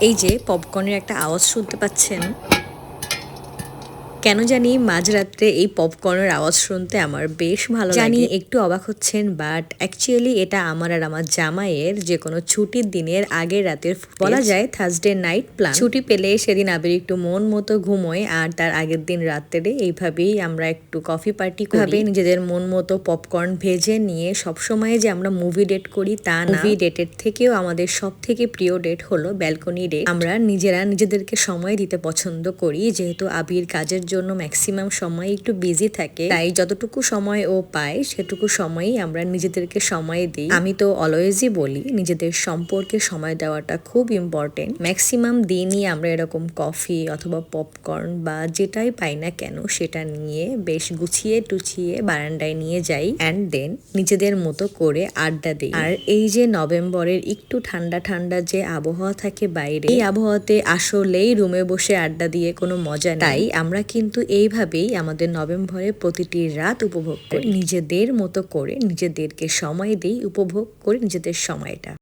এই যে পপকর্নের একটা আওয়াজ শুনতে পাচ্ছেন, কেন জানি মাঝরাত্রে এই পপকর্নের আওয়াজ শুনতে আমার বেশ ভালো লাগে। জানি একটু অবাক হচ্ছেন, বাট অ্যাকচুয়ালি এটা আমার আর আমার জামাইয়ের যে কোনো ছুটির দিনের আগের রাতের বলা যায় থার্সডে নাইট প্ল্যান। ছুটি পেলে সেদিন আবার একটু মন মতো ঘুমোয়, আর তার আগের দিন রাত্রে এইভাবেই আমরা একটু কফি পার্টি ভাবে নিজেদের মন মতো পপকর্ন ভেজে নিয়ে। সবসময় যে আমরা মুভি ডেট করি তা না, মুভি ডেটের থেকেও আমাদের সব থেকে প্রিয় ডেট হলো ব্যালকনি ডেট। আমরা নিজেরা নিজেদেরকে সময় দিতে পছন্দ করি, যেহেতু আবির কাজের জন্য ম্যাক্সিমাম সময় একটু বিজি থাকে, তাই যতটুকু সময় ও পায় সেটুকু সময়ই আমরা নিজেদেরকে সময় দিই। আমি তো অলওয়েজই বলি নিজেদের সম্পর্কে সময় দেওয়াটা খুব ইম্পর্টেন্ট। ম্যাক্সিমাম দিনই আমরা এরকম কফি অথবা পপকর্ন বা যেটাই পাই না কেন সেটা নিয়ে বেশ গুছিয়ে টুছিয়ে বারান্দায় নিয়ে যাই, অ্যান্ড দেন নিজেদের মতো করে আড্ডা দিই। আর এই যে নভেম্বরের একটু ঠান্ডা ঠান্ডা যে আবহাওয়া থাকে বাইরে, এই আবহাওয়াতে আসলেই রুমে বসে আড্ডা দিয়ে কোনো মজা নেই। তাই আমরা কিন্তু এইভাবেই আমাদের নভেম্বরের প্রতিটি রাত উপভোগ করি, নিজেদের মতো করে নিজেদেরকে সময় দিই, উপভোগ করি নিজেদের সময়টা।